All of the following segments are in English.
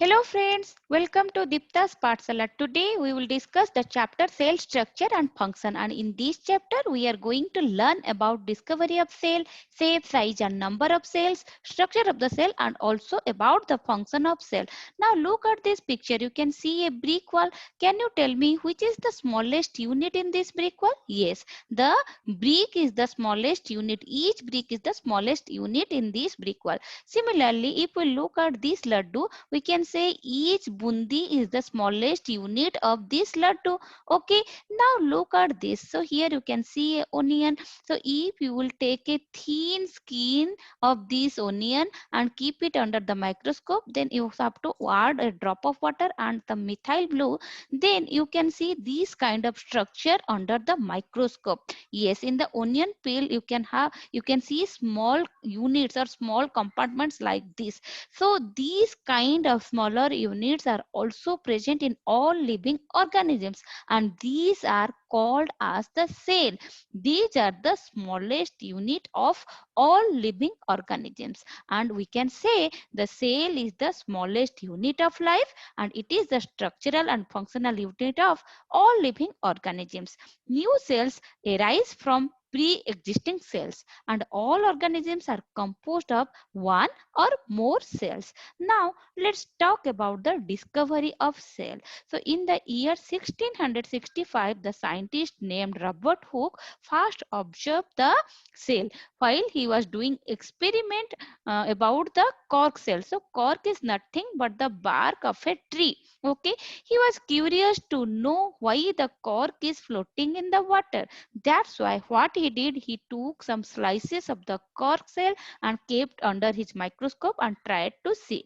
Hello friends, welcome to Dipta's Patsala. Today we will discuss the chapter cell structure and function, and in this chapter we are going to learn about discovery of cell, shape, size and number of cells, structure of the cell and also about the function of cell. Now look at this picture, you can see a brick wall. Can you tell me which is the smallest unit in this brick wall? Yes, the brick is the smallest unit. Each brick is the smallest unit in this brick wall. Similarly, if we look at this laddu, we can say each bundi is the smallest unit of this laddu. Okay, now look at this. So here you can see a onion. So if you will take a thin skin of this onion and keep it under the microscope, then you have to add a drop of water and the methyl blue, then you can see this kind of structure under the microscope. Yes, in the onion peel you can see small units or small compartments like this. So these kind of smaller units are also present in all living organisms, and these are called as the cell. These are the smallest unit of all living organisms, and we can say the cell is the smallest unit of life, and it is the structural and functional unit of all living organisms. New cells arise from pre-existing cells, and all organisms are composed of one or more cells. Now let's talk about the discovery of cell. So in the year 1665, the scientist named Robert Hooke first observed the cell while he was doing experiment about the cork cell. So cork is nothing but the bark of a tree. Okay, he was curious to know why the cork is floating in the water. That's why what he did, he took some slices of the cork shell and kept under his microscope and tried to see,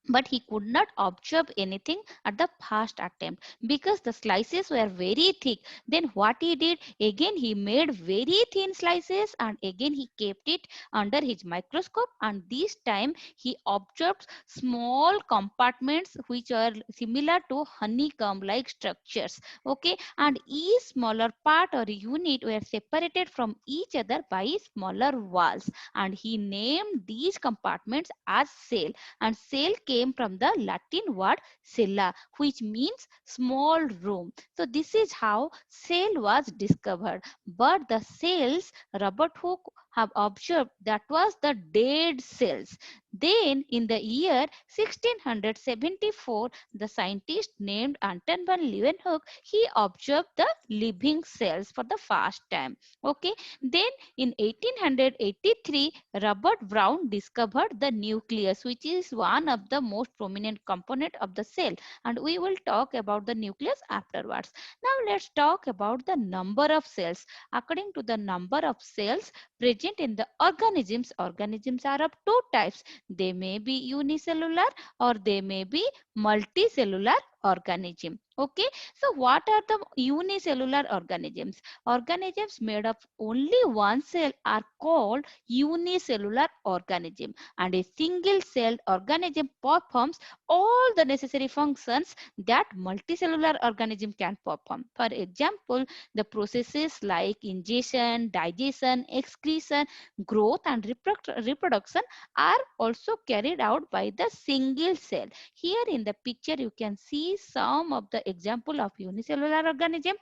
but he could not observe anything at the first attempt because the slices were very thick. Then what he did, again he made very thin slices and again he kept it under his microscope, and this time he observed small compartments which are similar to honeycomb like structures. Okay, and each smaller part or unit were separated from each other by smaller walls, and he named these compartments as cell. And cell came from the Latin word cella, which means small room. So this is how cell was discovered. But the cells Robert Hooke have observed, that was the dead cells. Then in the year 1674, the scientist named Anton van Leeuwenhoek, he observed the living cells for the first time. Okay, then in 1883, Robert Brown discovered the nucleus, which is one of the most prominent component of the cell, and we will talk about the nucleus afterwards. Now let's talk about the number of cells. According to the number of cells present in the organisms, organisms are of two types. They may be unicellular or they may be multicellular organism. Okay, so what are the unicellular organisms? Organisms made of only one cell are called unicellular organism, and a single celled organism performs all the necessary functions that multicellular organism can perform. For example, the processes like ingestion, digestion, excretion, growth and reproduction are also carried out by the single cell. Here in the picture you can see some of the example of unicellular organism.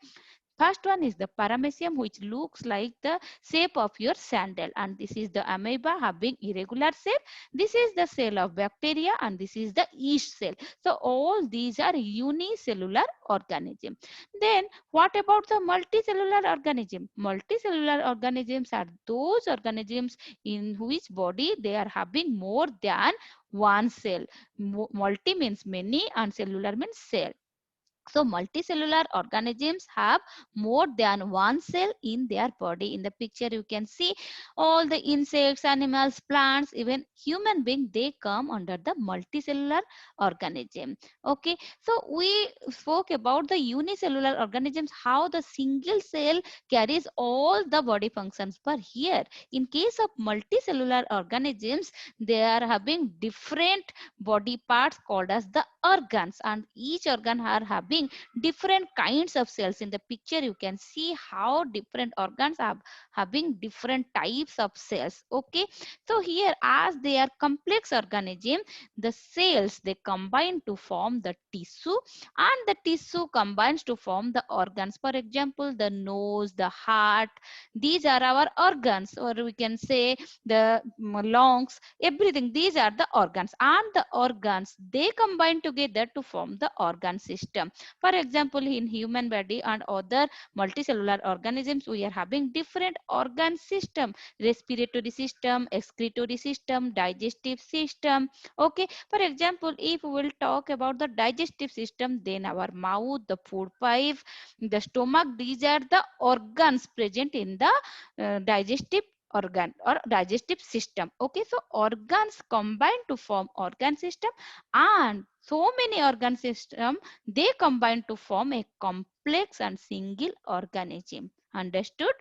First one is the paramecium, which looks like the shape of your sandal, and this is the amoeba having irregular shape. This is the cell of bacteria and this is the yeast cell. So all these are unicellular organism. Then what about the multicellular organism? Multicellular organisms are those organisms in which body they are having more than one cell. Multi means many and cellular means cell. So multicellular organisms have more than one cell in their body. In the picture you can see all the insects, animals, plants, even human being, they come under the multicellular organism. Okay, so we spoke about the unicellular organisms, how the single cell carries all the body functions. But here in case of multicellular organisms, they are having different body parts called as the organs, and each organ are having having different kinds of cells. In the picture you can see how different organs are having different types of cells. Okay, so here as they are complex organism, the cells they combine to form the tissue, and the tissue combines to form the organs. For example, the nose, the heart, these are our organs, or we can say the lungs, everything, these are the organs, and the organs they combine together to form the organ system. For example, in human body and other multicellular organisms, we are having different organ system: respiratory system, excretory system, digestive system. Okay, for example, if we will talk about the digestive system, then our mouth, the food pipe, the stomach, these are the organs present in the digestive organ or digestive system. Okay, so organs combine to form organ system, and so many organ system they combine to form a complex and single organism. Understood?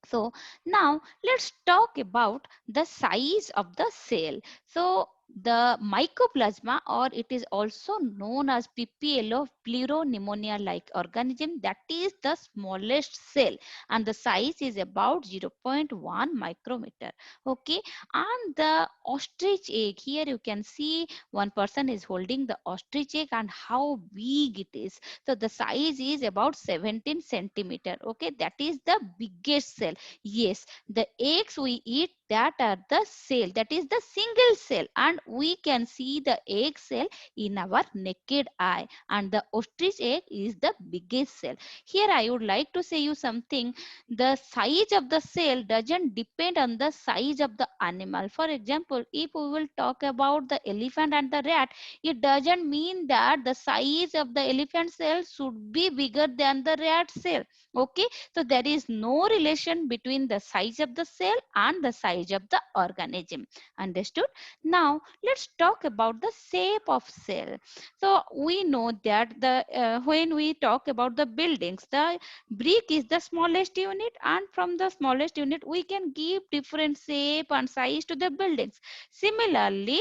So now let's talk about the size of the cell. So the mycoplasma, or it is also known as PPLO, pleuropneumonia like organism, that is the smallest cell, and the size is about 0.1 micrometer. Okay, and the ostrich egg, here you can see one person is holding the ostrich egg and how big it is. So the size is about 17 centimeter. Okay, that is the biggest cell. Yes, the eggs we eat, that are the cell, that is the single cell, and we can see the egg cell in our naked eye, and the ostrich egg is the biggest cell. Here I would like to say you something: the size of the cell doesn't depend on the size of the animal. For example, if we will talk about the elephant and the rat, it doesn't mean that the size of the elephant cell should be bigger than the rat cell. Okay, so there is no relation between the size of the cell and the size of the organism. Understood? Now let's talk about the shape of cell. So we know that the when we talk about the buildings, the brick is the smallest unit, and from the smallest unit we can give different shape and size to the buildings. Similarly,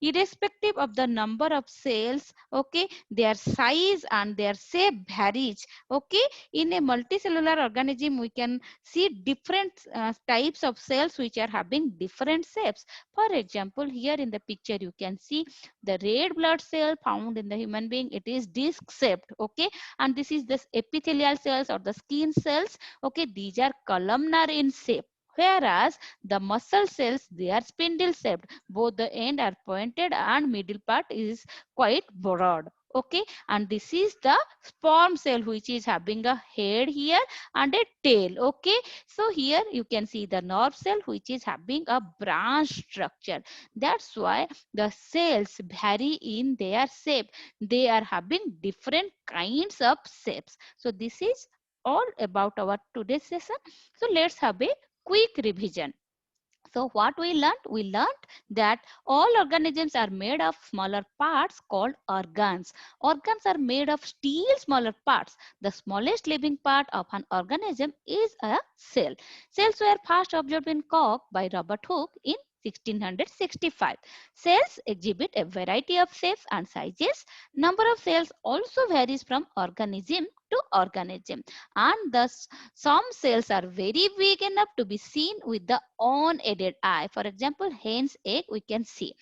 irrespective of the number of cells, okay, their size and their shape varies. Okay, in a multicellular organism we can see different types of cells which are having different shapes. For example, here in the picture you can see the red blood cell found in the human being, it is disc shaped. Okay, and this is this epithelial cells or the skin cells. Okay, these are columnar in shape, whereas the muscle cells they are spindle shaped. Both the end are pointed and middle part is quite broad. Okay, and this is the sperm cell which is having a head here and a tail. Okay, so here you can see the nerve cell which is having a branch structure. That's why the cells vary in their shape. They are having different kinds of shapes. So this is all about our today's session. So let's have a quick revision. So what we learned? We learned that all organisms are made of smaller parts called organs. Organs are made of still smaller parts. The smallest living part of an organism is a cell. Cells were first observed in cork by Robert Hooke in 1665. Cells exhibit a variety of shapes and sizes. Number of cells also varies from organism to organism, and thus some cells are very big enough to be seen with the unaided eye. For example, hen's egg we can see.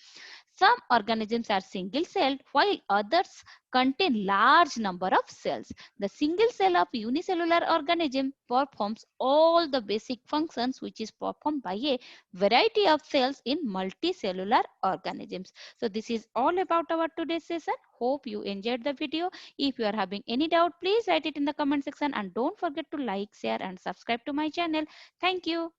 Some organisms are single celled while others contain large number of cells. The single cell of unicellular organism performs all the basic functions which is performed by a variety of cells in multicellular organisms. So this is all about our today's session. Hope you enjoyed the video. If you are having any doubt, please write it in the comment section, and don't forget to like, share and subscribe to my channel. Thank you.